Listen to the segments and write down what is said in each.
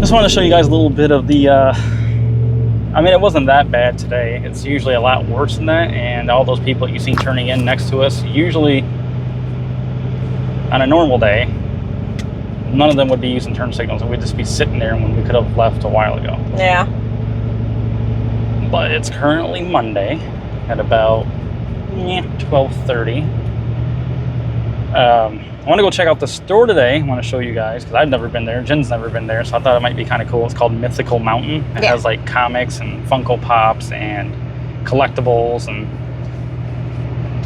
just want to show you guys a little bit of the, I mean, it wasn't that bad today. It's usually a lot worse than that, and all those people that you see turning in next to us, usually on a normal day, none of them would be using turn signals, and we'd just be sitting there when we could have left a while ago. Yeah. But it's currently Monday at about 12:30. I want to go check out the store today. I want to show you guys because I've never been there. Jen's never been there, so I thought it might be kind of cool. It's called Mythical Mountain. It has like comics and Funko Pops and collectibles, and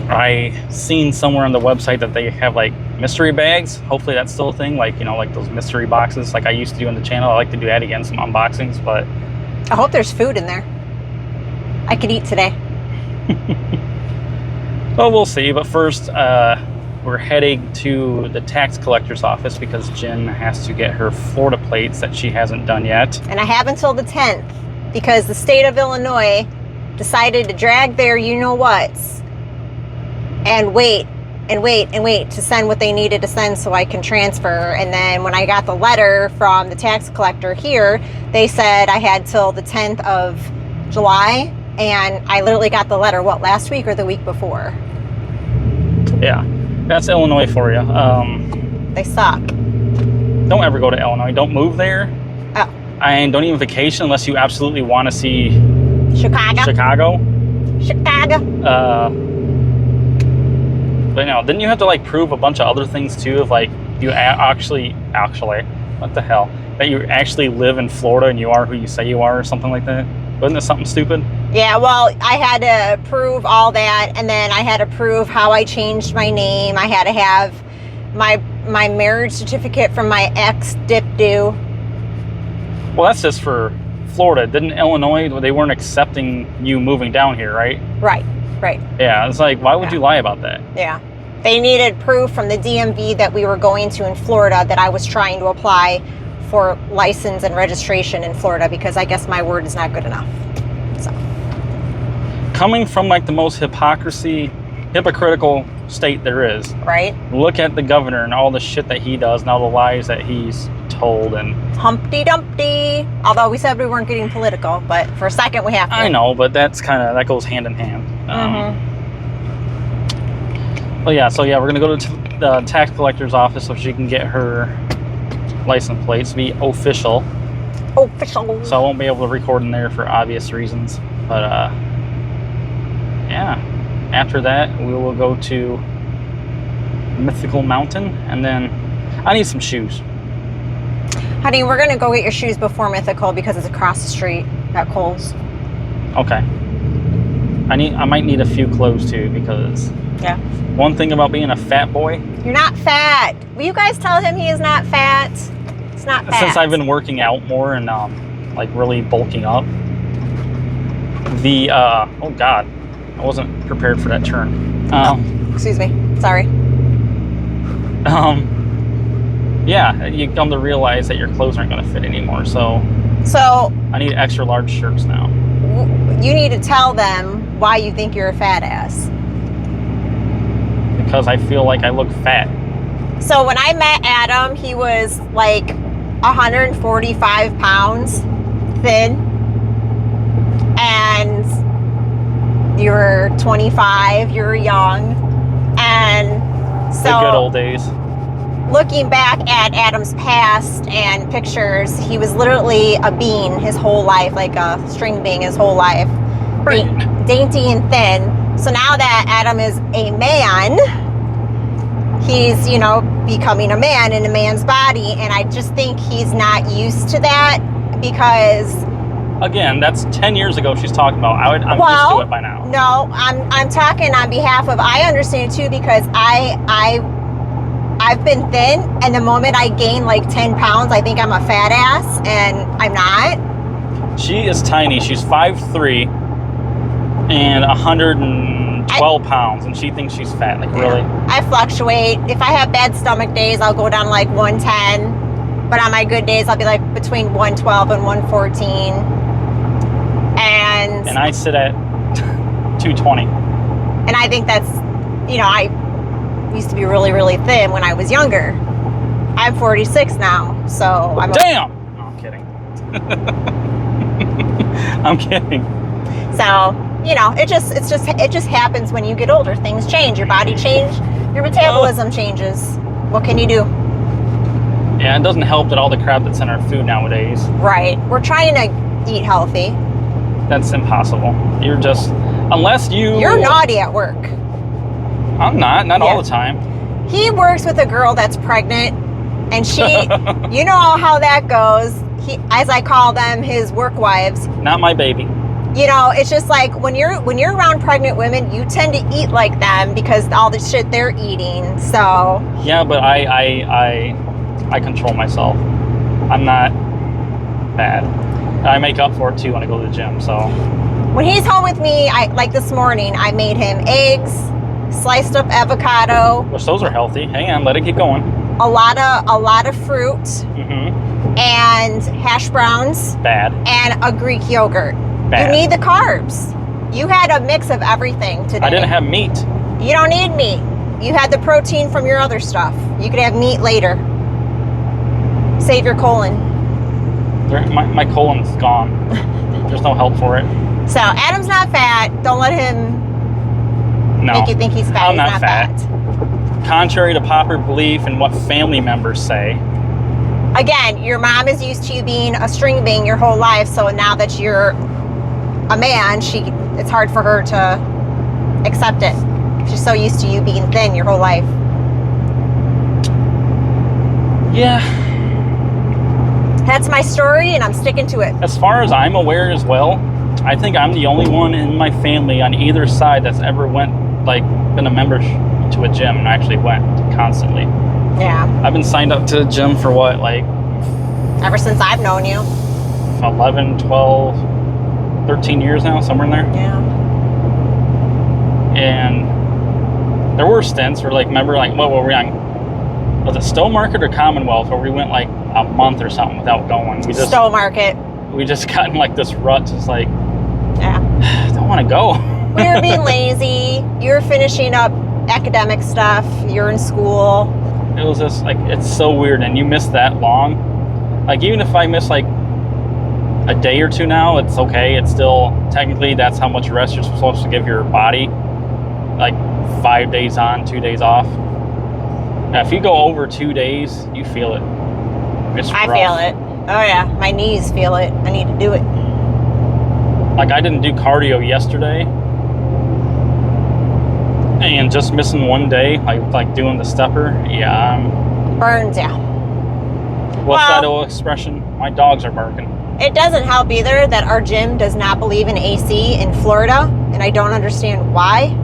I seen somewhere on the website that they have like mystery bags. Hopefully that's still a thing, like, you know, like those mystery boxes like I used to do on the channel. I like to do that again, some unboxings, but I hope there's food in there. I could eat today. Well, we'll see. But first, we're heading to the tax collector's office because Jen has to get her Florida plates that she hasn't done yet. And I have until the 10th because the state of Illinois decided to drag their you-know-whats and wait to send what they needed to send so I can transfer. And then when I got the letter from the tax collector here, they said I had till the 10th of July, and I literally got the letter, what, last week or the week before? Yeah, that's Illinois for you. They suck. Don't ever go to Illinois. Don't move there. Oh. And don't even vacation unless you absolutely want to see Chicago. But no, didn't you have to like prove a bunch of other things too? Of like you actually, what the hell? That you actually live in Florida and you are who you say you are, or something like that. Wasn't it something stupid? Yeah, well, I had to prove all that, and then I had to prove how I changed my name. I had to have my marriage certificate from my ex dip due. Well, that's just for Florida. Didn't Illinois, they weren't accepting you moving down here, right? Right. Yeah, it's like, why would you lie about that? Yeah. They needed proof from the DMV that we were going to in Florida that I was trying to apply for license and registration in Florida because I guess my word is not good enough. So, coming from like the most hypocritical state there is. Right. Look at the governor and all the shit that he does and all the lies that he's told and Humpty Dumpty. Although we said we weren't getting political, but for a second we have to. I know, but that goes hand in hand. Well, yeah, so yeah, we're gonna go to the tax collector's office so she can get her license plates to be official. So I won't be able to record in there for obvious reasons. But yeah, after that we will go to Mythical Mountain, and then I need some shoes. Honey, we're gonna go get your shoes before Mythical because it's across the street at Kohl's. Okay. I might need a few clothes too because one thing about being a fat boy. You're not fat. Will you guys tell him he is not fat? It's not fat. Since I've been working out more and like really bulking up, the oh god, I wasn't prepared for that turn. Excuse me. Sorry. Yeah, you come to realize that your clothes aren't going to fit anymore. So I need extra large shirts now. You need to tell them why you think you're a fat ass. Because I feel like I look fat. So when I met Adam, he was like 145 pounds thin. And you were 25, you were young. And so the good old days. Looking back at Adam's past and pictures, he was literally a bean his whole life, like a string bean his whole life. Dainty and thin. So now that Adam is a man, he's, you know, becoming a man in a man's body. And I just think he's not used to that because... Again, that's 10 years ago she's talking about. I'm used to it by now. No, I'm talking on behalf of... I understand too because I've been thin, and the moment I gain like 10 pounds, I think I'm a fat ass, and I'm not. She is tiny. She's 5'3" and 112 pounds, and she thinks she's fat. Like, really? I fluctuate. If I have bad stomach days, I'll go down like 110, but on my good days, I'll be like between 112 and 114. And I sit at 220. And I think that's, you know, I used to be really, really thin when I was younger. I'm 46 now, so I'm... Damn! No, I'm kidding. I'm kidding. So, you know, it just happens when you get older. Things change. Your body changes. Your metabolism changes. What can you do? Yeah, it doesn't help that all the crap that's in our food nowadays. Right. We're trying to eat healthy. That's impossible. You're just, unless you... You're naughty at work. I'm not all the time. He works with a girl that's pregnant, and she, you know how that goes. He, as I call them, his work wives. Not my baby. You know, it's just like when you're around pregnant women, you tend to eat like them because all the shit they're eating. So yeah, but I control myself. I'm not bad. I make up for it too when I go to the gym. So when he's home with me, like this morning, I made him eggs, sliced up avocado. Which those are healthy. Hang on, let it get going. A lot of fruit, and hash browns. Bad. And a Greek yogurt. Bad. You need the carbs. You had a mix of everything today. I didn't have meat. You don't need meat. You had the protein from your other stuff. You could have meat later. Save your colon. My colon's gone. There's no help for it. So Adam's not fat. Don't let him make you think he's fat. I'm not fat. Contrary to popular belief and what family members say. Again, your mom is used to you being a string bean your whole life, so now that you're a man, it's hard for her to accept it. She's so used to you being thin your whole life. Yeah. That's my story, and I'm sticking to it. As far as I'm aware as well, I think I'm the only one in my family on either side that's ever been a member to a gym and actually went constantly. Yeah. I've been signed up to the gym for what, ever since I've known you. 11, 12, 13 years now, somewhere in there. Yeah. And there were stints where, remember, what were we on? Was it Stowe Market or Commonwealth where we went a month or something without going? Stowe Market. We just got in this rut, just yeah. I don't want to go. We were being lazy. You were finishing up academic stuff. You're in school. It was just it's so weird, and you miss that long. Even if I miss a day or two now, it's okay. It's still technically that's how much rest you're supposed to give your body. 5 days on, 2 days off. Now, if you go over 2 days, you feel it. It's rough. I feel it. Oh yeah, my knees feel it. I need to do it. I didn't do cardio yesterday, and just missing one day, doing the stepper, yeah. Burns, yeah. What's that old expression? My dogs are barking. It doesn't help either that our gym does not believe in AC in Florida, and I don't understand why.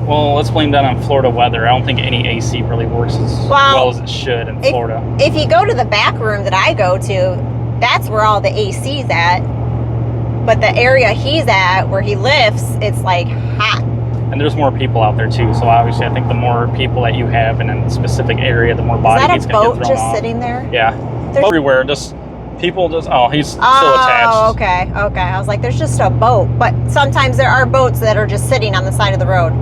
Well, let's blame that on Florida weather. I don't think any AC really works as well as it should in Florida. If you go to the back room that I go to, that's where all the AC's at. But the area he's at, where he lifts, it's hot. And there's more people out there too, so obviously I think the more people that you have in a specific area, the more body heat's going to get thrown off. Is that a boat just sitting there? Yeah. Everywhere, just people just, he's still attached. Oh, okay. I was like, there's just a boat. But sometimes there are boats that are just sitting on the side of the road.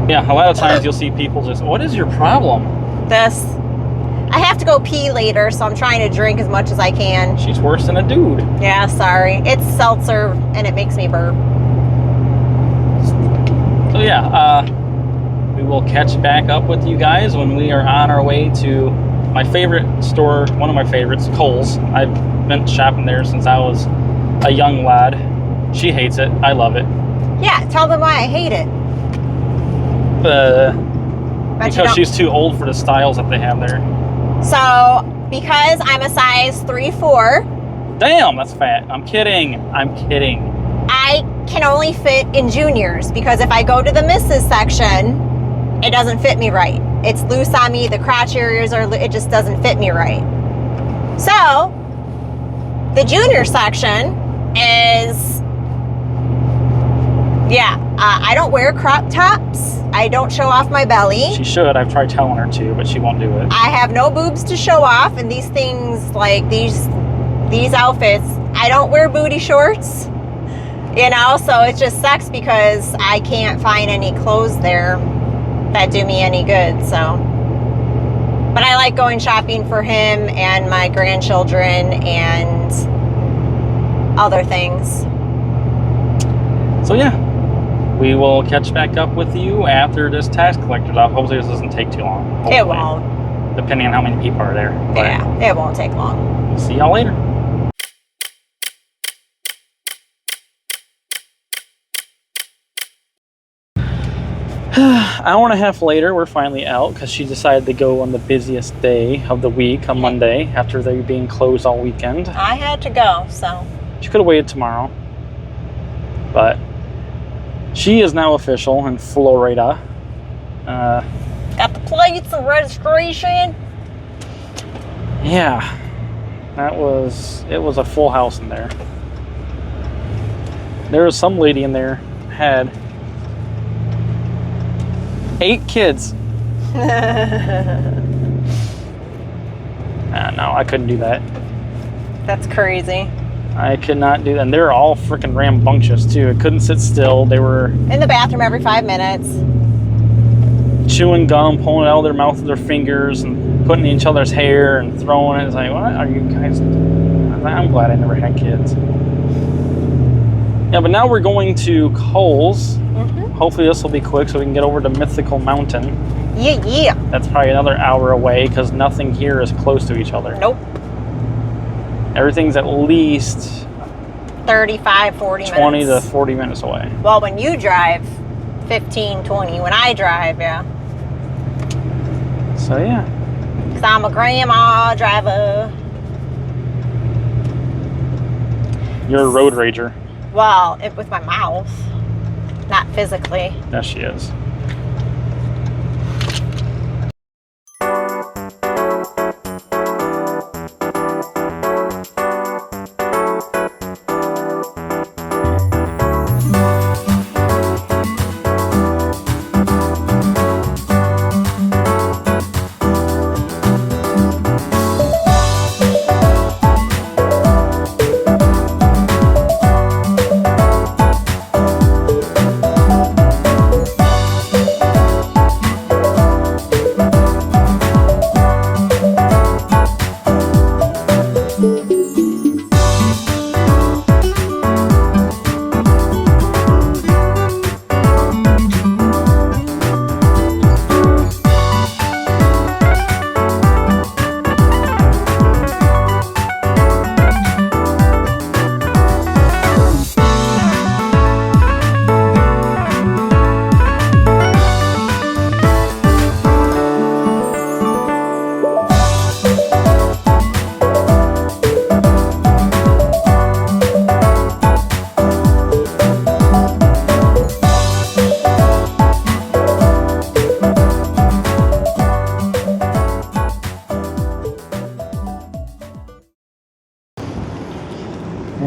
Yeah, a lot of times you'll see people just, what is your problem? This. I have to go pee later, so I'm trying to drink as much as I can. She's worse than a dude. Yeah, sorry. It's seltzer, and it makes me burp. So yeah, we will catch back up with you guys when we are on our way to my favorite store, one of my favorites, Kohl's. I've been shopping there since I was a young lad. She hates it. I love it. Yeah, tell them why I hate it. Because she's too old for the styles that they have there. So, because I'm a size 3'4". Damn, that's fat. I'm kidding. I can only fit in juniors because if I go to the misses section, it doesn't fit me right. It's loose on me. The crotch areas it just doesn't fit me right. So, the junior section is, I don't wear crop tops. I don't show off my belly. She should. I've tried telling her to, but she won't do it. I have no boobs to show off, and these things, these outfits, I don't wear booty shorts, so it just sucks because I can't find any clothes there that do me any good, so. But I like going shopping for him and my grandchildren and other things. So yeah, we will catch back up with you after this tax collector's off. Hopefully this doesn't take too long. Hopefully. It won't. Depending on how many people are there. But yeah, it won't take long. We'll see y'all later. Hour and a half later, we're finally out because she decided to go on the busiest day of the week on Monday after they being closed all weekend. I had to go, so. She could have waited tomorrow, but she is now official in Florida. Got the plates and registration. Yeah, it was a full house in there. There was some lady in there had 8 kids. No, I couldn't do that. That's crazy. I could not do that. And they're all freaking rambunctious too. I couldn't sit still. They were in the bathroom every 5 minutes. Chewing gum, pulling it out of their mouth with their fingers and putting it in each other's hair and throwing it. It's like, what are you guys doing? I'm glad I never had kids. Yeah, but now we're going to Kohl's. Hopefully this will be quick so we can get over to Mythical Mountain. Yeah. That's probably another hour away because nothing here is close to each other. Nope. Everything's at least 35, 40 minutes. 20 to 40 minutes away. Well, when you drive, 15, 20. When I drive, yeah. So, yeah. Because I'm a grandma driver. You're a road rager. Well, with my mouth. Not physically. Yes, she is.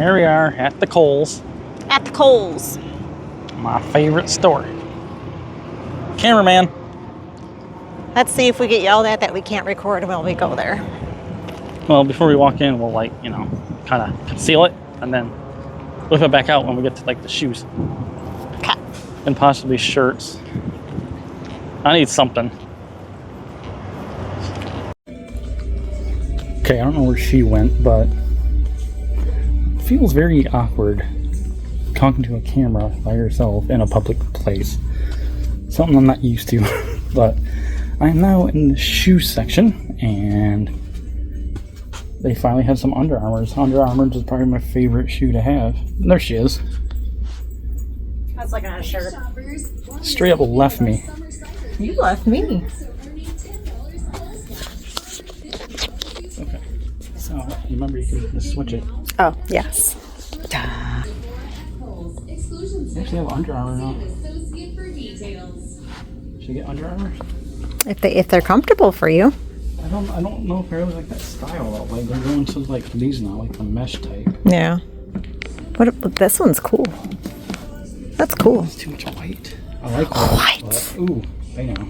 Here we are at the Kohl's. At the Kohl's. My favorite store. Cameraman. Let's see if we get yelled at that we can't record while we go there. Well, before we walk in, we'll kind of conceal it and then whip it back out when we get to the shoes. Okay. And possibly shirts. I need something. Okay, I don't know where she went, but it feels very awkward talking to a camera by yourself in a public place. Something I'm not used to. But I'm now in the shoe section, and they finally have some Under Armours. Under Armours is probably my favorite shoe to have. And there she is. That's like a shirt. Straight up left me. You left me. Okay. So, remember you can just switch it. Oh, yes. They actually have Under Armour now. Should I get Under Armour? If they're comfortable for you. I don't know if I really like that style though. Like they're going to these now, like the mesh type. Yeah. This one's cool. That's cool. It's too much white. I like white. But, ooh, I know.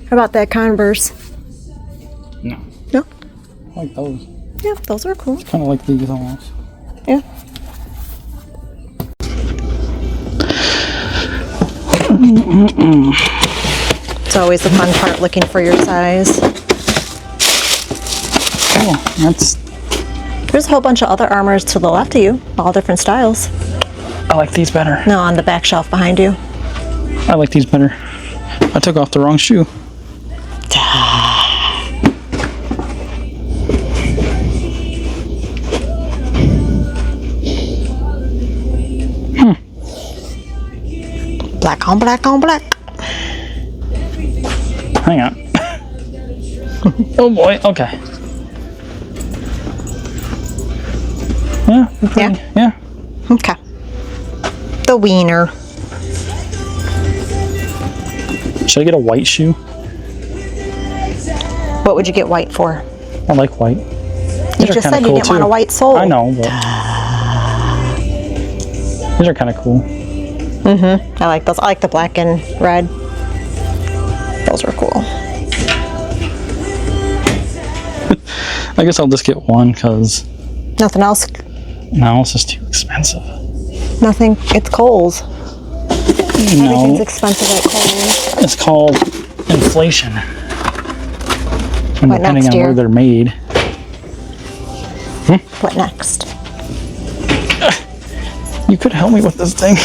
How about that Converse? No. No? I like those. Yeah, those are cool. Kind of like these almost. Yeah. It's always the fun part, looking for your size. cool. There's a whole bunch of other armors to the left of you, all different styles. I like these better. No, on the back shelf behind you. I like these better. I took off the wrong shoe. Black on black on black. Hang on. Oh boy, okay. Yeah. Okay. The wiener. Should I get a white shoe? What would you get white for? I like white. You just said you didn't want a white sole. I know, but these are kind of cool. Mm-hmm. I like those. I like the black and red. Those are cool. I guess I'll just get one because Nothing else? no, it's just too expensive. Nothing. It's Kohl's. Everything's No, expensive at Kohl's. it's called inflation. And What depending next, on where dear? they're made. What next? You could help me with this thing.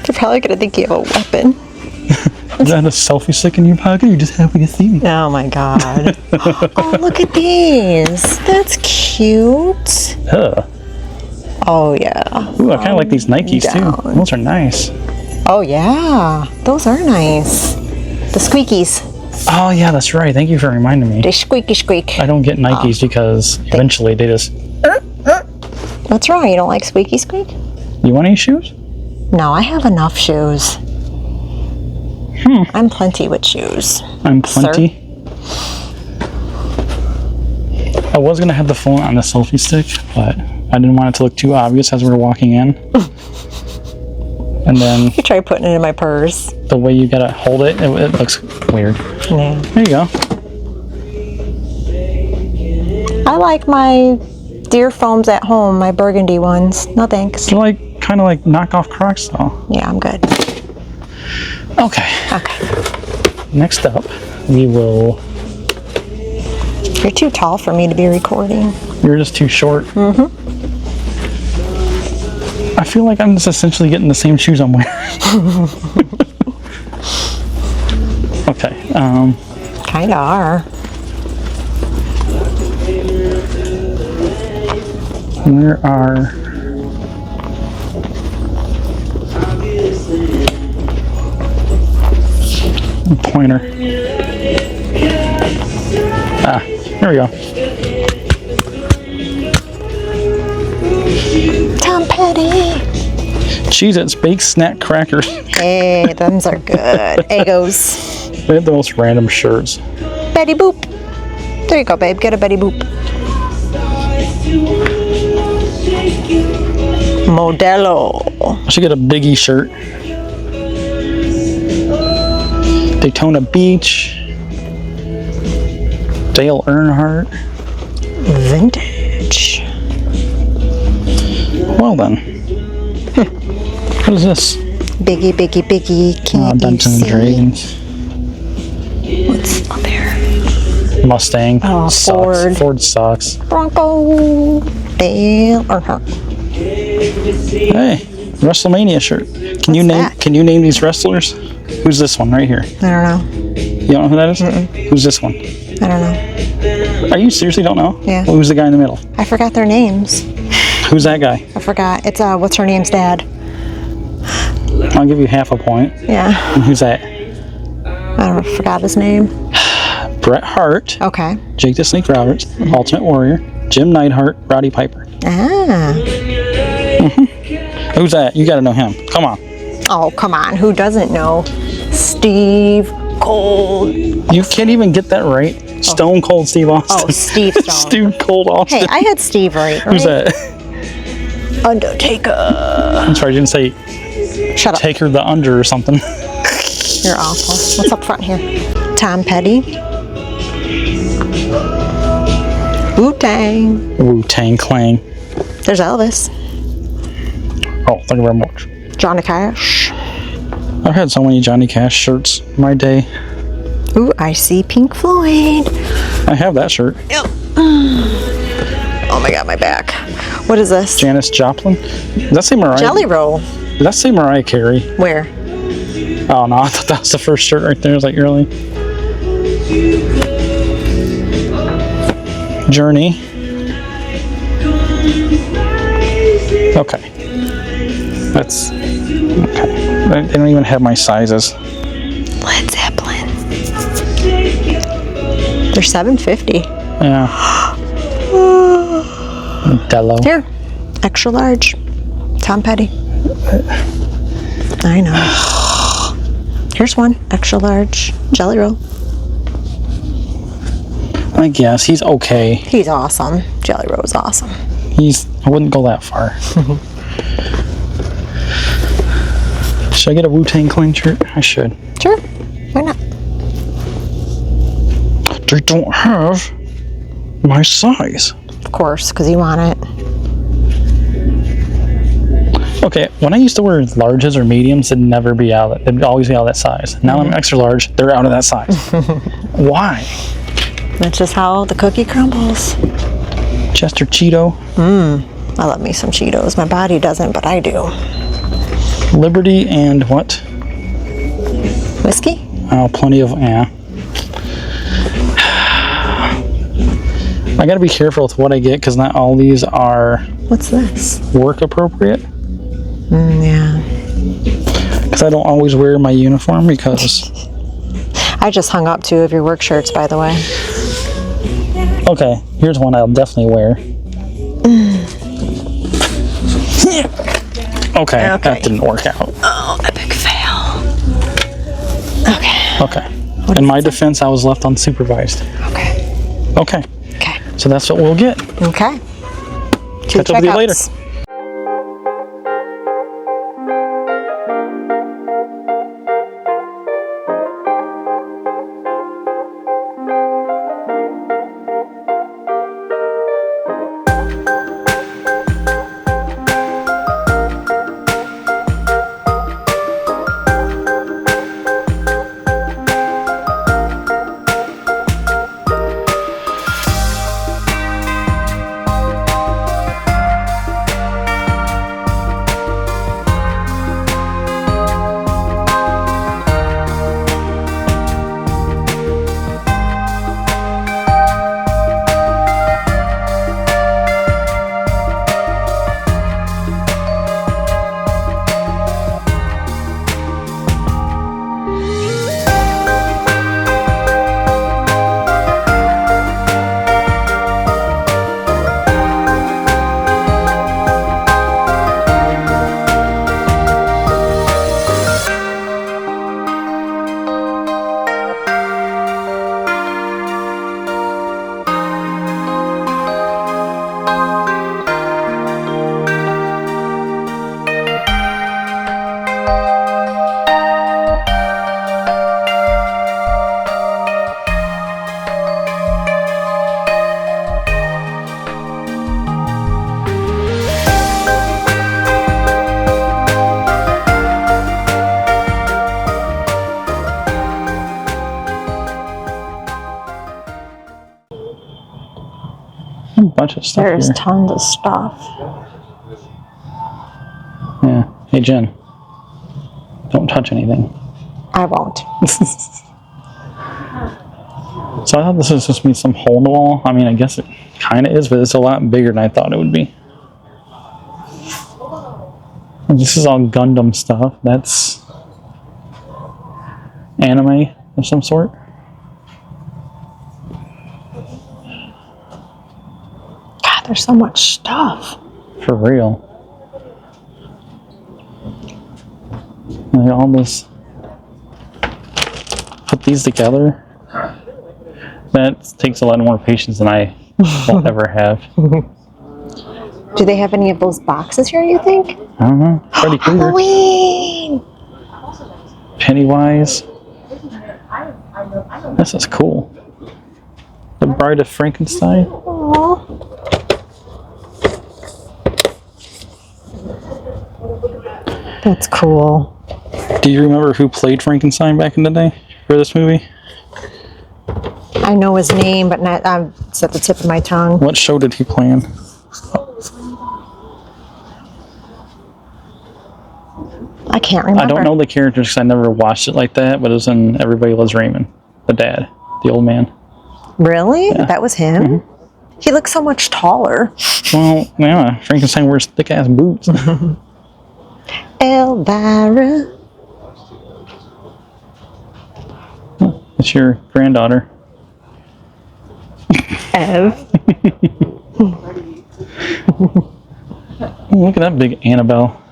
They're probably gonna think you have a weapon. Is that a selfie stick in your pocket? You're just happy to see me. Oh my god. Oh, look at these. That's cute. Ugh. Oh yeah. Ooh, I kind of like these Nikes down. too. Those are nice. Oh yeah. Those are nice. The squeakies. Oh yeah, that's right. Thank you for reminding me. They squeaky squeak. I don't get Nikes because eventually they just. What's wrong? You don't like squeaky squeak? You want any shoes? No, I have enough shoes. I'm plenty with shoes. I'm plenty. I was gonna have the phone on the selfie stick, but I didn't want it to look too obvious as we were walking in. And then You try putting it in my purse. the way you gotta hold it, it looks weird. Yeah. There you go. I like my Deer foams at home, my burgundy ones. No thanks. They're like kind of like knockoff Crocs though. Yeah, I'm good. Okay. Okay. Next up, we will. You're too tall for me to be recording. You're just too short. Mm-hmm. I feel like I'm just essentially getting the same shoes I'm wearing. Okay. Kinda are. Where are? Pointer. Ah, there we go. Tom Petty. Cheez-Its baked snack crackers. Hey, those are good. Eggos. They have the most random shirts. Betty Boop. There you go, babe. Get a Betty Boop. Modelo. I should get a Biggie shirt. Daytona Beach. Dale Earnhardt. Vintage. Well then. What is this? Biggie, biggie, biggie. Can't you Dungeons see? and Dragons. What's up there? Mustang. Oh, sucks. Ford sucks. Bronco. Dale Earnhardt. Hey, WrestleMania shirt. Can you name? that? Can you name these wrestlers? Who's this one right here? I don't know. You don't know who that is? Who's this one? I don't know. Are you seriously don't know? Yeah. Well, who's the guy in the middle? I forgot their names. Who's that guy? I forgot. It's what's her name's dad? I'll give you half a point. Yeah. And who's that? I forgot his name. Bret Hart, Okay. Jake the Snake Roberts, Ultimate Warrior, Jim Neidhart, Roddy Piper. Ah. Who's that? You gotta know him. Come on. Oh, come on. Who doesn't know? Steve Cold. You can't even get that right. Stone Cold Steve Austin. Oh, Steve Stone. Stone Cold Austin. Hey, I had Steve right. Who's that? Undertaker. I'm sorry, I didn't say Shut up. Taker the Under or something. You're awful. What's up front here? Tom Petty. Wu-Tang. Wu-Tang Clan. There's Elvis. Oh, thank you very much. Johnny Cash. I've had so many Johnny Cash shirts in my day. Ooh, I see Pink Floyd. I have that shirt. Yep. Oh my god, my back. What is this? Janis Joplin. Does that say Mariah? Jelly Roll. Does that say Mariah Carey? Where? Oh no, I thought that was the first shirt right there. It was like early. Journey. Okay. That's okay. They don't even have my sizes. Led Zeppelin. They're $7.50. Yeah. Dello. Here, extra large. Tom Petty. I know. Here's one, extra large Jelly Roll. I guess he's okay. He's awesome. Jelly Roll is awesome. I wouldn't go that far. Should I get a Wu-Tang Clan shirt? I should. Sure. Why not? They don't have my size. Of course, because you want it. Okay, when I used to wear larges or mediums, it'd never be out. It'd always be out of that size. Now I'm extra large. They're out of that size. Why? That's just how the cookie crumbles. Chester Cheeto. I love me some Cheetos. My body doesn't, but I do. Liberty and what? Whiskey? Oh, plenty of, yeah. I gotta be careful with what I get because not all these are What's this? work appropriate. Yeah. Because I don't always wear my uniform because... I just hung up 2 of your work shirts, by the way. Okay, here's one I'll definitely wear. Okay, that didn't work out. Oh, epic fail. Okay. Okay. In my defense, I was left unsupervised. Okay. Okay. Okay. So that's what we'll get. Okay. Catch up with you later. A bunch of stuff There's here. tons of stuff. Yeah. Hey, Jen. Don't touch anything. I won't. So I thought this was just be some hole in the wall. I mean, I guess it kind of is, but it's a lot bigger than I thought it would be. And this is all Gundam stuff. That's anime of some sort. God, there's so much stuff. For real. Like all this. Put these together. That takes a lot more patience than I will ever have. Do they have any of those boxes here, you think? I don't know. Freddy Krueger. Halloween! Pennywise. This is cool. The Bride of Frankenstein. Aww. That's cool. Do you remember who played Frankenstein back in the day for this movie? I know his name, but not. It's at the tip of my tongue. What show did he play in? I can't remember. I don't know the characters because I never watched it like that, but it was in Everybody Loves Raymond. The dad, the old man. Really? Yeah. That was him? Mm-hmm. He looks so much taller. Well, yeah, Frankenstein wears thick-ass boots. Elvira. It's your granddaughter. Ev. Look at that big Annabelle.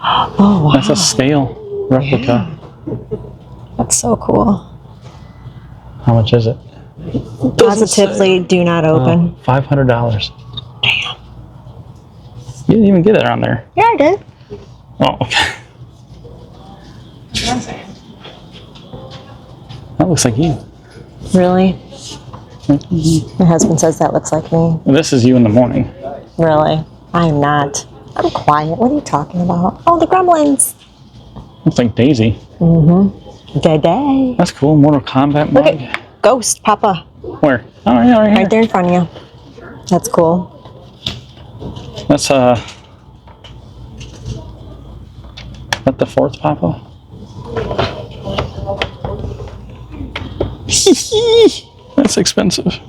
Oh, wow. That's a scale replica. Yeah. That's so cool. How much is it? Positively do not open. $500. Damn. You didn't even get it on there. Yeah, I did. Oh, okay. That looks like you. Really? My husband says that looks like me. This is you in the morning. Really? I'm not. I'm quiet. What are you talking about? Oh, the gremlins. Looks like Daisy. Mm-hmm. Day. That's cool. Mortal Kombat mug. Look at Ghost, Papa. Where? Oh, yeah, right here. Right there in front of you. That's cool. That's that the fourth Papa? That's expensive.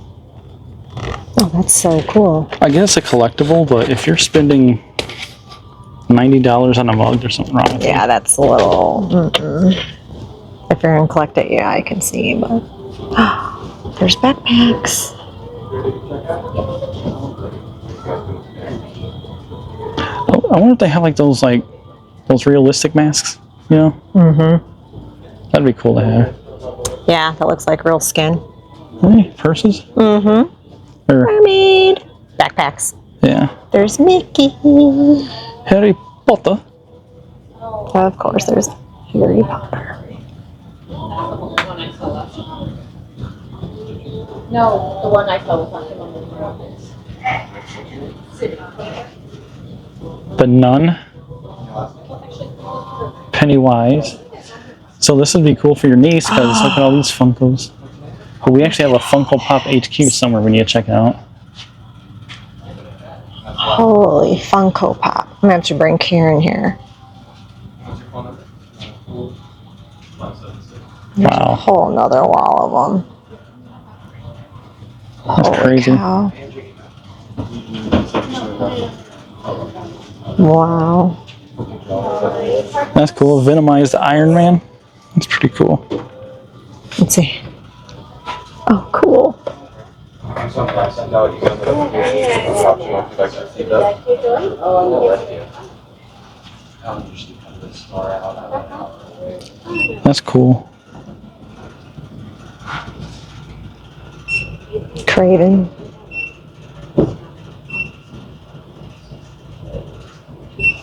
Oh, that's so cool. I guess a collectible, but if you're spending $90 on a mug, there's something wrong with it. Yeah, that's a little. If you're gonna collect it, yeah, I can see, but there's backpacks. I wonder if they have like those realistic masks, you know? Mm-hmm. That'd be cool to have. Yeah, that looks like real skin. Hey, purses? Mm-hmm. Or, Mermaid. Backpacks. yeah. There's Mickey. Harry Potter. Of course, there's Harry Potter. No, the one I saw was not the The Nun. Pennywise. So this would be cool for your niece because look at all these Funkos. But we actually have a Funko Pop HQ somewhere we need to check it out. Holy Funko Pop. I'm gonna have to bring Karen here. There's a Wow. whole nother wall of them. That's Holy crazy. cow. Wow. That's cool. Venomized Iron Man. That's pretty cool. Let's see. Oh, cool. That's cool. Craven.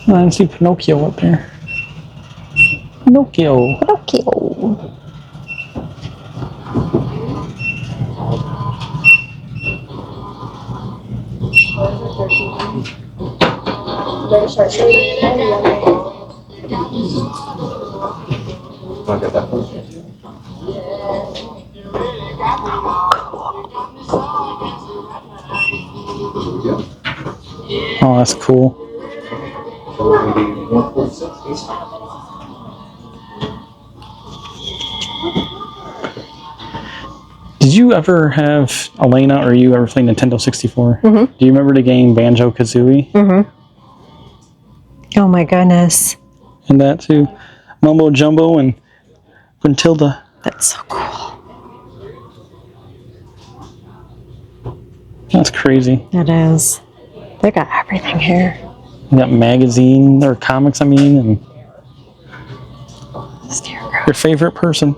I didn't see Pinocchio up there. Pinocchio. Pinocchio. Oh, that's cool. Did you ever have, Elena, or you ever play Nintendo 64? Mm-hmm. Do you remember the game Banjo-Kazooie? Mm-hmm. Oh my goodness. And that too? Mumbo Jumbo and Quintilda. That's so cool. That's crazy. It is. They got everything here. You got magazine, or comics, I mean, and Scarecrow. your favorite person.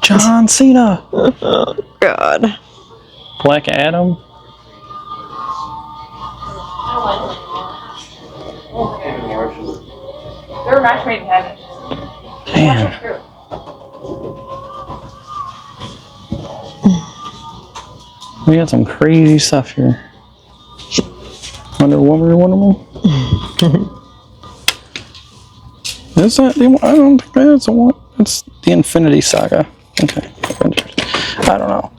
John Cena. Oh, God. Black Adam. They're match made in heaven. Man. We got some crazy stuff here. Wonder Woman. Is that the one? I don't think that's the one. It's the Infinity Saga. Okay. I don't know.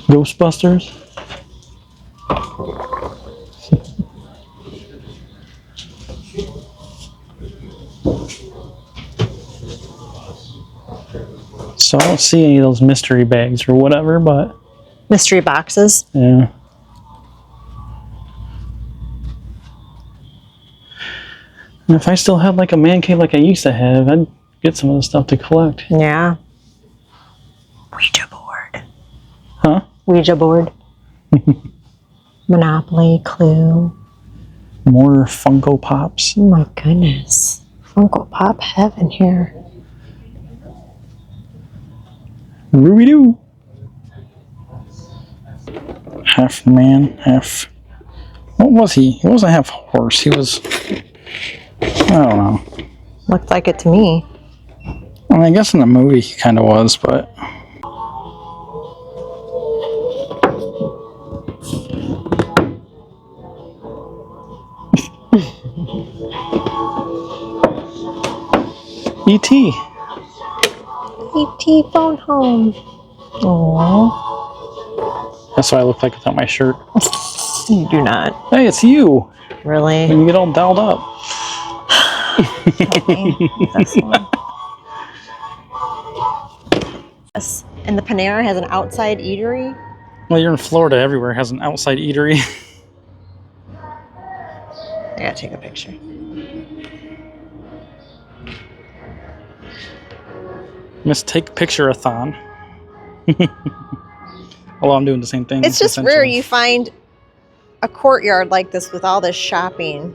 Ghostbusters. So I don't see any of those mystery bags or whatever, but Mystery boxes. yeah. And if I still had like a man cave like I used to have, I'd get some of the stuff to collect. Yeah. Ouija board. Huh? Ouija board. Monopoly, Clue. More Funko Pops. Oh my goodness. Funko Pop heaven here. Ruby-doo. Half man, half... What was he? He wasn't half horse. He was... I don't know. Looked like it to me. I mean, I guess in the movie he kind of was, but... E.T. E.T. phone home. Aww. That's what I look like without my shirt. You do not. Hey, it's you. Really? When you get all dolled up. Okay. This one. Yes. And the Panera has an outside eatery. Well, you're in Florida. Everywhere has an outside eatery. I gotta take a picture. Miss Take Picture-a-thon. Although I'm doing the same thing. It's just rare you find a courtyard like this with all this shopping.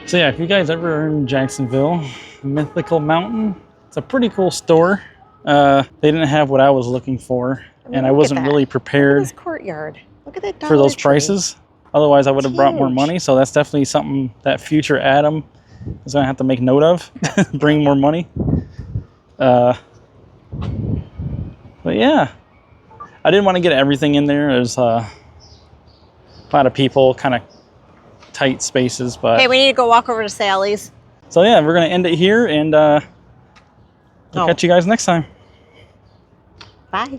So yeah, if you guys ever are in Jacksonville, Mythical Mountain, it's a pretty cool store. They didn't have what I was looking for, and I wasn't really prepared Look at this courtyard. Look at that for those Dollar Tree. prices. Otherwise, I would have brought more huge. money. So that's definitely something that future Adam is going to have to make note of. Bring more money. But yeah, I didn't want to get everything in there. There's a lot of people, kind of tight spaces. But Hey, we need to go walk over to Sally's. so yeah, we're going to end it here, and we'll catch you guys next time. Bye.